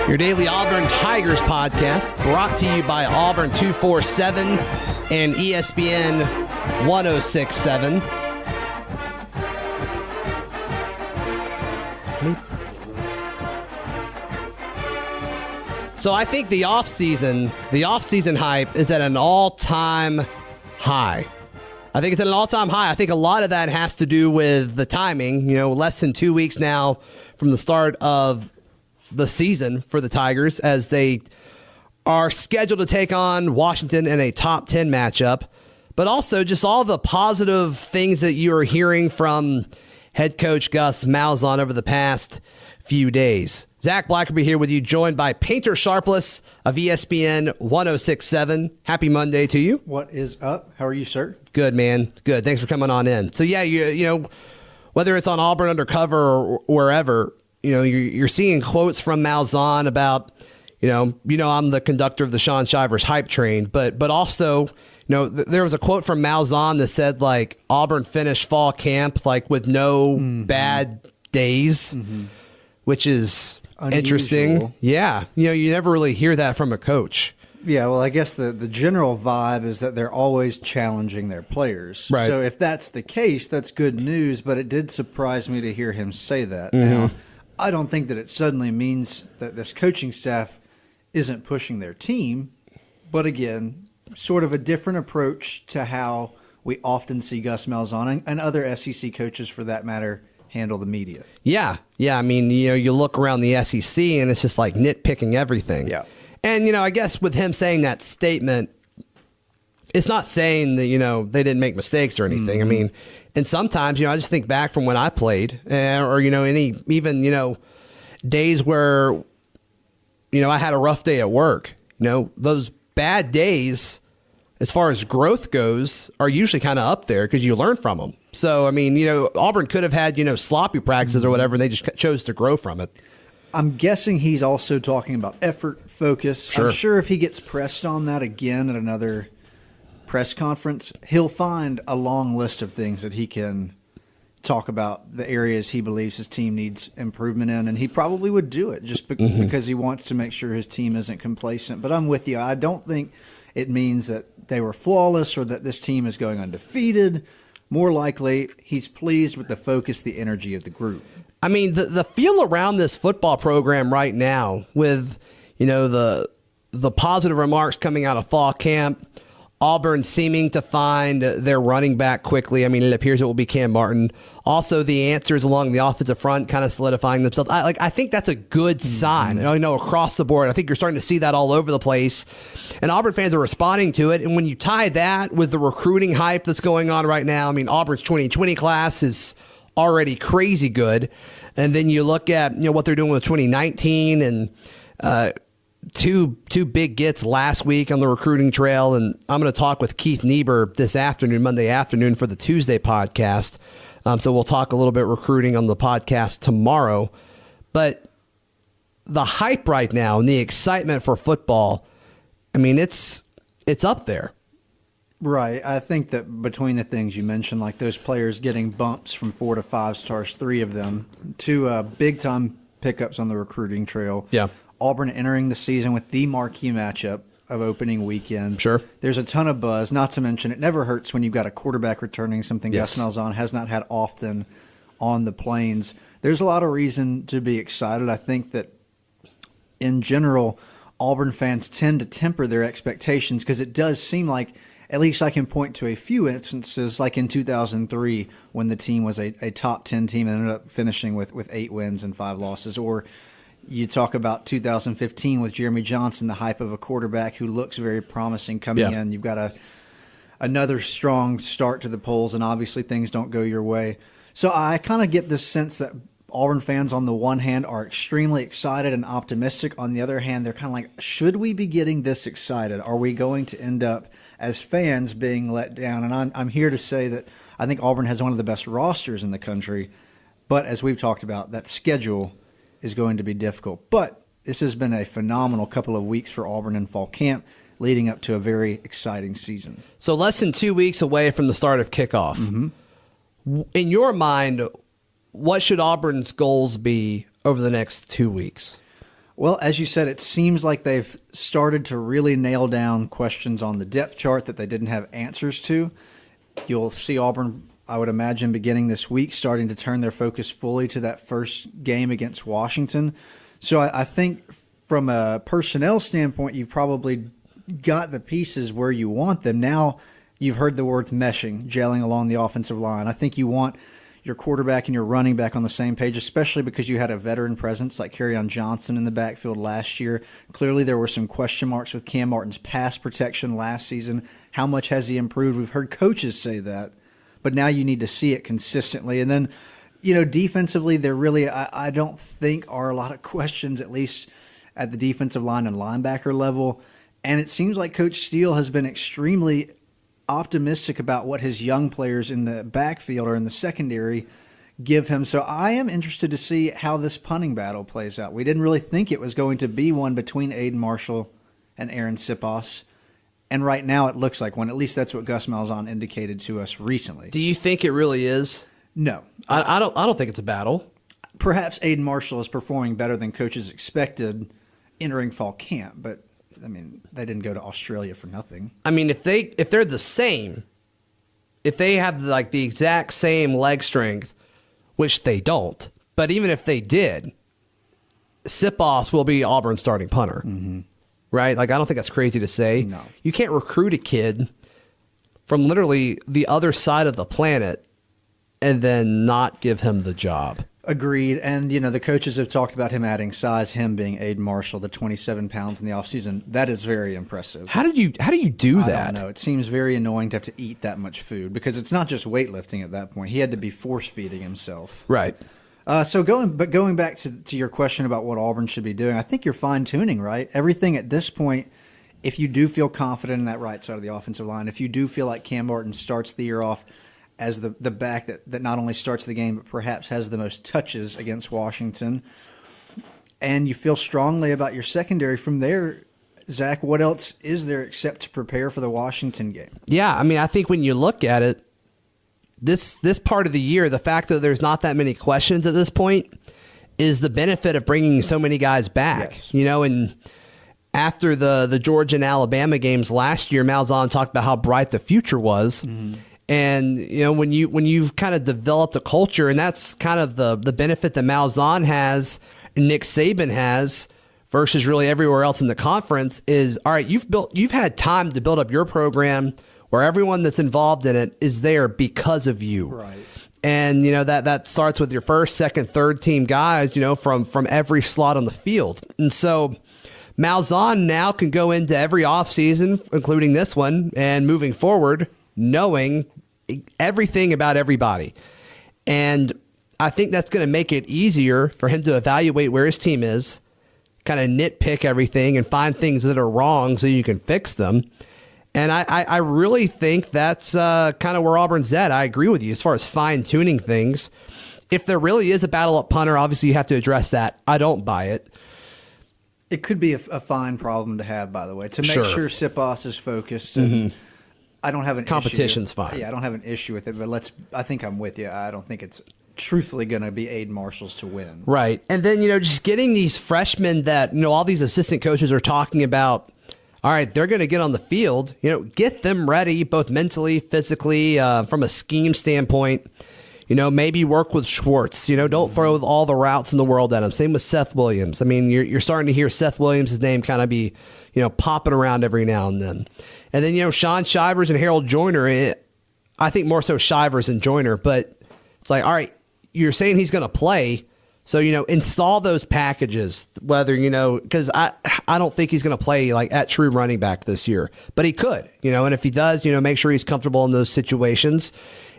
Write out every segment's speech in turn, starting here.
Your daily Auburn Tigers podcast brought to you by Auburn 247 and ESPN 1067. So I think the offseason hype is at an all-time high. I think it's at an all-time high. I think a lot of that has to do with the timing. You know, less than 2 weeks now from the start of the season for the Tigers as they are scheduled to take on Washington in a top 10 matchup, but also just all the positive things that you are hearing from head coach Gus Malzahn over the past few days. Zac Blackerby here with you, joined by Painter Sharpless of ESPN 1067. Happy Monday to you. What is up? How are you, sir? Good, man. Good. Thanks for coming on in. So, yeah, you know, whether it's on Auburn Undercover or wherever, you know, you're seeing quotes from Malzahn about, you know, I'm the conductor of the Sean Shivers hype train, but also, you know, there was a quote from Malzahn that said, like, Auburn finished fall camp, like, with no bad days, which is unusual. Interesting. Yeah. You know, you never really hear that from a coach. Yeah, well, I guess the general vibe is that they're always challenging their players. Right. So if that's the case, that's good news, but it did surprise me to hear him say that. Now, I don't think that it suddenly means that this coaching staff isn't pushing their team, but again, sort of a different approach to how we often see Gus Malzahn and other SEC coaches, for that matter, handle the media. Yeah. I mean, you know, you look around the SEC and it's just like nitpicking everything. Yeah. And, you know, I guess with him saying that statement, it's not saying that, you know, they didn't make mistakes or anything. I mean, and sometimes, you know, I just think back from when I played or, you know, even, you know, days where, you know, I had a rough day at work. You know, those bad days, as far as growth goes, are usually kind of up there because you learn from them. So, I mean, you know, Auburn could have had, you know, sloppy practices or whatever, and they just chose to grow from it. I'm guessing he's also talking about effort, focus. Sure. I'm sure if he gets pressed on that again at another press conference, he'll find a long list of things that he can talk about, the areas he believes his team needs improvement in, and he probably would do it just because he wants to make sure his team isn't complacent. But I'm with you. I don't think it means that they were flawless or that this team is going undefeated. More likely, he's pleased with the focus, the energy of the group. I mean, the feel around this football program right now with, you know, the positive remarks coming out of fall camp, Auburn seeming to find their running back quickly. I mean, it appears it will be Cam Martin. Also, the answers along the offensive front kind of solidifying themselves. I think that's a good sign. You know, across the board. I think you're starting to see that all over the place. And Auburn fans are responding to it. And when you tie that with the recruiting hype that's going on right now, I mean, Auburn's 2020 class is already crazy good. And then you look at, you know, what they're doing with 2019 and two big gets last week on the recruiting trail. And I'm going to talk with Keith Niebuhr this afternoon, Monday afternoon, for the Tuesday podcast. So we'll talk a little bit recruiting on the podcast tomorrow. But the hype right now and the excitement for football, I mean, it's up there. Right. I think that between the things you mentioned, like those players getting bumps from 4 to 5 stars, 3 of them, 2 big-time pickups on the recruiting trail. Yeah. Auburn entering the season with the marquee matchup of opening weekend. Sure. There's a ton of buzz, not to mention it never hurts when you've got a quarterback returning, something Gus Malzahn has not had often on the Plains. There's a lot of reason to be excited. I think that in general, Auburn fans tend to temper their expectations because it does seem like, at least I can point to a few instances, like in 2003 when the team was a top 10 team and ended up finishing with 8 wins and 5 losses, or you talk about 2015 with Jeremy Johnson, the hype of a quarterback who looks very promising coming in. You've got another strong start to the polls, and obviously things don't go your way. So I kind of get this sense that Auburn fans, on the one hand, are extremely excited and optimistic. On the other hand, they're kind of like, should we be getting this excited? Are we going to end up, as fans, being let down? And I'm here to say that I think Auburn has one of the best rosters in the country. But as we've talked about, that schedule is going to be difficult. But this has been a phenomenal couple of weeks for Auburn in fall camp, leading up to a very exciting season. So less than 2 weeks away from the start of kickoff. In your mind, what should Auburn's goals be over the next 2 weeks? Well, as you said, it seems like they've started to really nail down questions on the depth chart that they didn't have answers to. You'll see Auburn, I would imagine, beginning this week, starting to turn their focus fully to that first game against Washington. So I think from a personnel standpoint, you've probably got the pieces where you want them. Now you've heard the words meshing, gelling along the offensive line. I think you want your quarterback and your running back on the same page, especially because you had a veteran presence like Kerryon Johnson in the backfield last year. Clearly there were some question marks with Cam Martin's pass protection last season. How much has he improved? We've heard coaches say that, but now you need to see it consistently. And then, defensively, there really, I don't think are a lot of questions, at least at the defensive line and linebacker level. And it seems like Coach Steele has been extremely optimistic about what his young players in the backfield or in the secondary give him. So I am interested to see how this punting battle plays out. We didn't really think it was going to be one between Aiden Marshall and Aaron Siposs. And right now it looks like one. At least that's what Gus Malzahn indicated to us recently. Do you think it really is? No. I don't think it's a battle. Perhaps Aiden Marshall is performing better than coaches expected entering fall camp, but they didn't go to Australia for nothing. If they're the same, if they have the exact same leg strength, which they don't, but even if they did, Siposs will be Auburn's starting punter, right? I don't think that's crazy to say. No. You can't recruit a kid from literally the other side of the planet and then not give him the job. Agreed. And, the coaches have talked about him adding size, him being Aiden Marshall, the 27 pounds in the offseason. That is very impressive. How do you do that? I don't know. It seems very annoying to have to eat that much food because it's not just weightlifting at that point. He had to be force-feeding himself. Right. So going back to your question about what Auburn should be doing, I think you're fine-tuning, right? Everything at this point, if you do feel confident in that right side of the offensive line, if you do feel like Cam Martin starts the year off as the back that not only starts the game but perhaps has the most touches against Washington, and you feel strongly about your secondary from there, Zach, what else is there except to prepare for the Washington game? Yeah, I think when you look at it, this part of the year, the fact that there's not that many questions at this point is the benefit of bringing so many guys back. Yes. And after the Georgia and Alabama games last year, Malzahn talked about how bright the future was. Mm-hmm. And, when you've kind of developed a culture, and that's kind of the benefit that Malzahn has and Nick Saban has versus really everywhere else in the conference is, all right, you've had time to build up your program where everyone that's involved in it is there because of you. Right. And, that starts with your first, second, third team guys, from every slot on the field. And so Malzahn now can go into every offseason, including this one, and moving forward, knowing everything about everybody. And I think that's going to make it easier for him to evaluate where his team is, kind of nitpick everything and find things that are wrong so you can fix them. And I really think that's kind of where Auburn's at. I agree with you as far as fine-tuning things. If there really is a battle at punter, obviously you have to address that. I don't buy it. It could be a fine problem to have, by the way, to make sure Siposs is focused. And I don't have an competition's issue. Fine. Yeah, I don't have an issue with it, but I think I'm with you. I don't think it's truthfully going to be Aiden Marshall's to win. Right. And then, just getting these freshmen that, all these assistant coaches are talking about, all right, they're going to get on the field, get them ready both mentally, physically, from a scheme standpoint. Maybe work with Schwartz. Don't throw all the routes in the world at him. Same with Seth Williams. You're starting to hear Seth Williams' name kind of be, popping around every now and then. And then, Sean Shivers and Harold Joyner, I think more so Shivers and Joyner, but it's like, all right, you're saying he's going to play. So, install those packages, whether, because I don't think he's going to play at true running back this year, but he could, and if he does, make sure he's comfortable in those situations.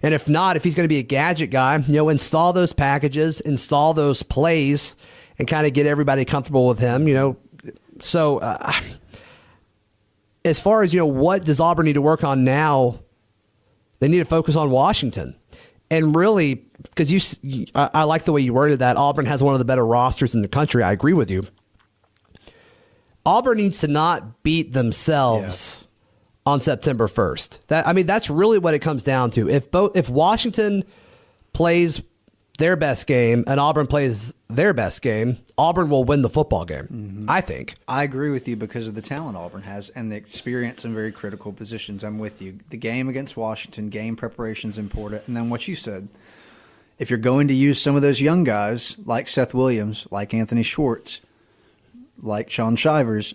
And if not, if he's going to be a gadget guy, install those packages, install those plays and kind of get everybody comfortable with him, So as far as, what does Auburn need to work on now? They need to focus on Washington. And really, because I like the way you worded that, Auburn has one of the better rosters in the country. I agree with you. Auburn needs to not beat themselves on September 1st. That's really what it comes down to. If Washington plays their best game and Auburn plays their best game, Auburn will win the football game, I think. I agree with you because of the talent Auburn has and the experience in very critical positions. I'm with you. The game against Washington, game preparation is important. And then what you said, if you're going to use some of those young guys like Seth Williams, like Anthony Schwartz, like Sean Shivers,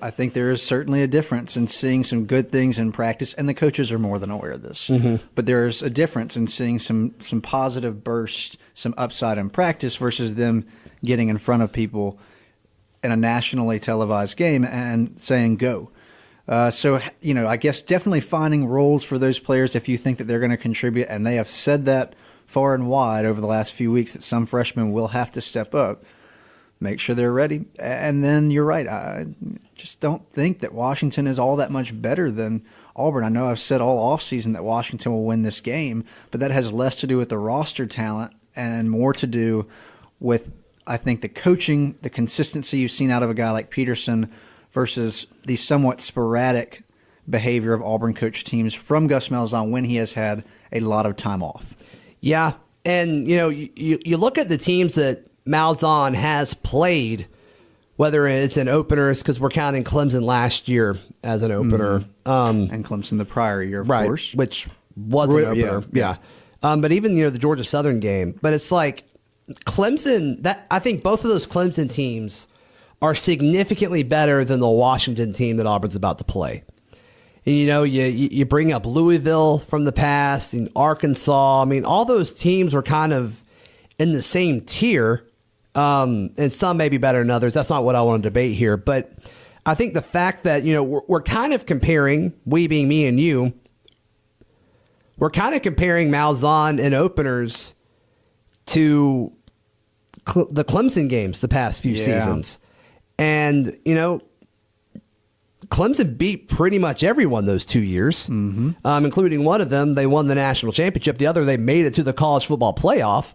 I think there is certainly a difference in seeing some good things in practice, and the coaches are more than aware of this. But there's a difference in seeing some positive bursts, some upside in practice versus them getting in front of people in a nationally televised game and saying go. So, I guess definitely finding roles for those players if you think that they're going to contribute, and they have said that far and wide over the last few weeks that some freshmen will have to step up. Make sure they're ready. And then you're right. I just don't think that Washington is all that much better than Auburn. I know I've said all offseason that Washington will win this game, but that has less to do with the roster talent and more to do with, I think, the coaching, the consistency you've seen out of a guy like Peterson versus the somewhat sporadic behavior of Auburn coach teams from Gus Malzahn when he has had a lot of time off. Yeah. And, you look at the teams that Malzahn has played, whether it's in openers, because we're counting Clemson last year as an opener. And Clemson the prior year, of course. Which was an opener. Yeah. But even, the Georgia Southern game. But it's like Clemson, I think both of those Clemson teams are significantly better than the Washington team that Auburn's about to play. And, you bring up Louisville from the past and Arkansas. I mean, all those teams were kind of in the same tier. And some may be better than others. That's not what I want to debate here. But I think the fact that, we're kind of comparing, we being me and you, we're kind of comparing Malzahn in openers to the Clemson games the past few seasons. And, Clemson beat pretty much everyone those 2 years, including one of them. They won the national championship. The other, they made it to the college football playoff.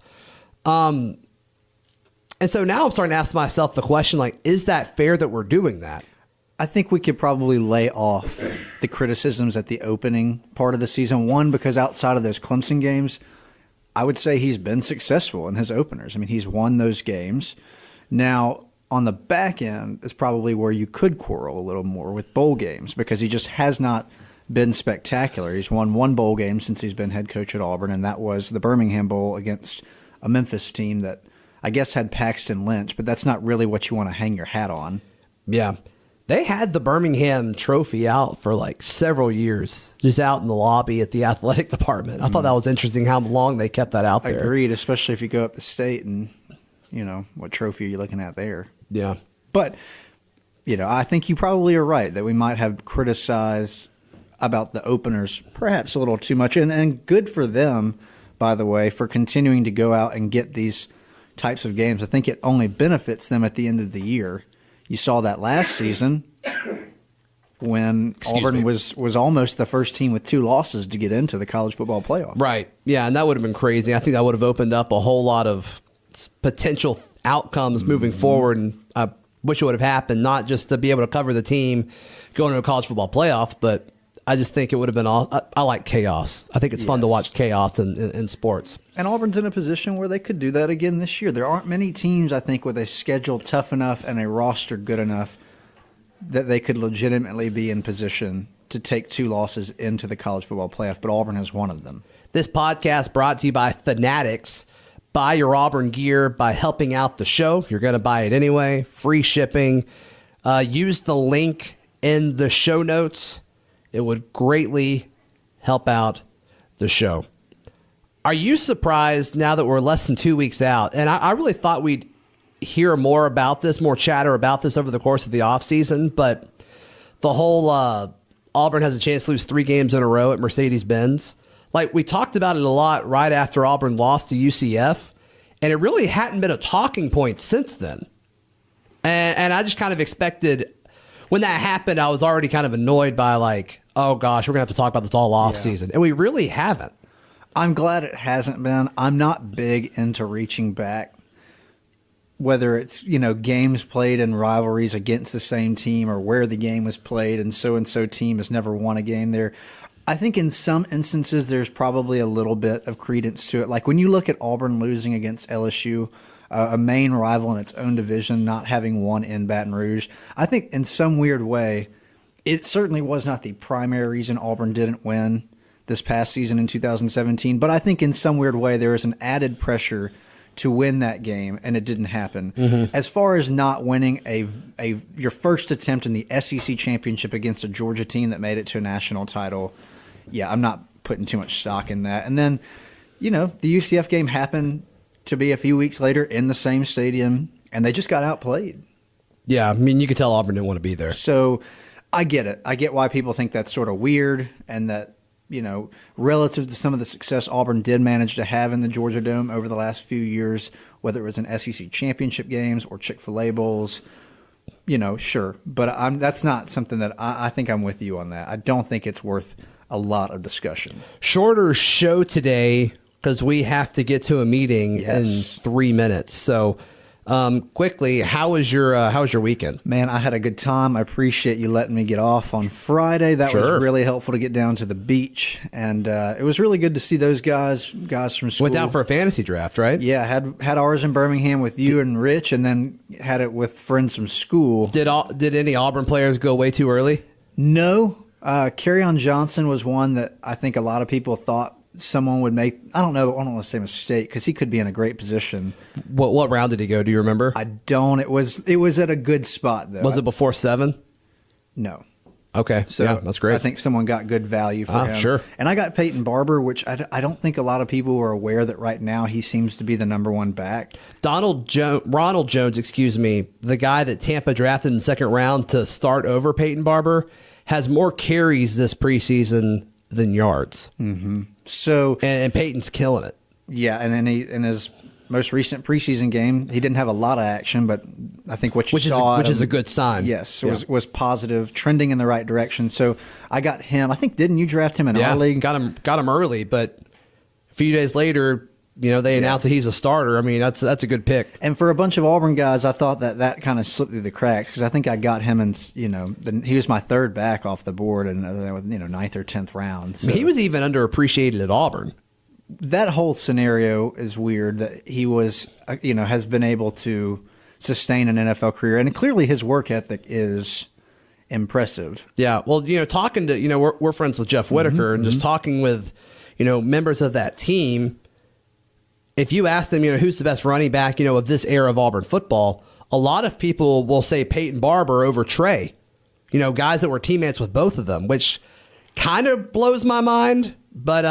And so now I'm starting to ask myself the question, is that fair that we're doing that? I think we could probably lay off the criticisms at the opening part of the season. One, because outside of those Clemson games, I would say he's been successful in his openers. I mean, he's won those games. Now, on the back end is probably where you could quarrel a little more with bowl games because he just has not been spectacular. He's won one bowl game since he's been head coach at Auburn, and that was the Birmingham Bowl against a Memphis team that I guess had Paxton Lynch, but that's not really what you want to hang your hat on. Yeah. They had the Birmingham trophy out for several years, just out in the lobby at the athletic department. I thought that was interesting how long they kept that out there. Agreed, especially if you go up the state and, what trophy are you looking at there? Yeah. But, I think you probably are right that we might have criticized about the openers perhaps a little too much. And good for them, by the way, for continuing to go out and get these types of games. I think it only benefits them at the end of the year. You saw that last season when Auburn was almost the first team with 2 losses to get into the college football playoff. Right. Yeah, and that would have been crazy. I think that would have opened up a whole lot of potential outcomes moving forward, and I wish it would have happened, not just to be able to cover the team going to a college football playoff, but I just think it would have been I like chaos. I think it's fun to watch chaos in sports. And Auburn's in a position where they could do that again this year. There aren't many teams, I think, with a schedule tough enough and a roster good enough that they could legitimately be in position to take 2 losses into the college football playoff, but Auburn has one of them. This podcast brought to you by Fanatics. Buy your Auburn gear by helping out the show. You're going to buy it anyway. Free shipping. Use the link in the show notes. It would greatly help out the show. Are you surprised now that we're less than 2 weeks out? And I really thought we'd hear more about this, more chatter about this over the course of the offseason, but the whole Auburn has a chance to lose 3 games in a row at Mercedes-Benz. We talked about it a lot right after Auburn lost to UCF, and it really hadn't been a talking point since then. And I just kind of expected, when that happened, I was already kind of annoyed by oh gosh, we're going to have to talk about this all off season. And we really haven't. I'm glad it hasn't been. I'm not big into reaching back, whether it's, games played in rivalries against the same team or where the game was played and so team has never won a game there. I think in some instances there's probably a little bit of credence to it. Like when you look at Auburn losing against LSU, a main rival in its own division, not having won in Baton Rouge, I think in some weird way, it certainly was not the primary reason Auburn didn't win this past season in 2017. But I think in some weird way there was an added pressure to win that game, and it didn't happen. Mm-hmm. As far as not winning your first attempt in the SEC championship against a Georgia team that made it to a national title, yeah, I'm not putting too much stock in that. And then, the UCF game happened to be a few weeks later in the same stadium, and they just got outplayed. Yeah, I mean, you could tell Auburn didn't want to be there. So I get it. I get why people think that's sort of weird, and that, relative to some of the success Auburn did manage to have in the Georgia Dome over the last few years, whether it was in SEC championship games or Chick-fil-A bowls, sure. But that's not something that I think I'm with you on that. I don't think it's worth a lot of discussion. Shorter show today because we have to get to a meeting in 3 minutes. So quickly, how was your weekend? Man, I had a good time. I appreciate you letting me get off on Friday. That was really helpful to get down to the beach, and it was really good to see those guys from school. Went down for a fantasy draft, right? Yeah, had ours in Birmingham with you and Rich, and then had it with friends from school. Did any Auburn players go way too early? No. Kerryon Johnson was one that I think a lot of people thought someone would make. I don't want to say mistake because he could be in a great position. What round did he go? Do you remember? I don't. It was at a good spot though. Was it before 7? No. Okay, so yeah, that's great. I think someone got good value for him. Sure. And I got Peyton Barber, which I don't think a lot of people are aware that right now he seems to be the number one back. Ronald Jones, the guy that Tampa drafted in the second round to start over Peyton Barber, has more carries this preseason than yards. Mm-hmm. So and Peyton's killing it. Yeah, and then in his most recent preseason game, he didn't have a lot of action, but I think what you saw, which is a good sign. Yes, was positive, trending in the right direction. So I got him. I think didn't you draft him in our league? Got him early, but a few days later, they announced that he's a starter. I mean, that's a good pick. And for a bunch of Auburn guys, I thought that kind of slipped through the cracks because I think I got him in, he was my third back off the board and ninth or 10th round. So. I mean, he was even underappreciated at Auburn. That whole scenario is weird that he was, has been able to sustain an NFL career, and clearly his work ethic is impressive. Yeah, well, talking to we're friends with Jeff Whitaker, and just talking with members of that team. If you ask them, who's the best running back, of this era of Auburn football, a lot of people will say Peyton Barber over Trey. Guys that were teammates with both of them, which kind of blows my mind. But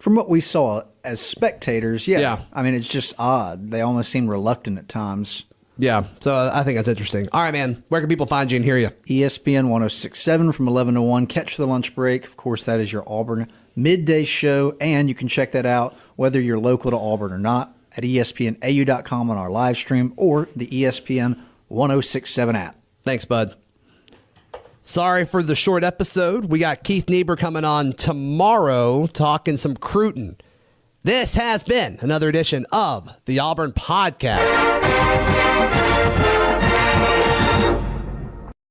from what we saw as spectators, yeah. I mean, it's just odd. They almost seem reluctant at times. Yeah, so I think that's interesting. All right, man, where can people find you and hear you? ESPN 106.7 from 11 to 1. Catch the lunch break. Of course, that is your Auburn midday show, and you can check that out whether you're local to Auburn or not at ESPNAU.com on our live stream or the ESPN 106.7 app. Thanks, bud. Sorry for the short episode. We got Keith Niebuhr coming on tomorrow talking some Cruton. This has been another edition of the Auburn Podcast.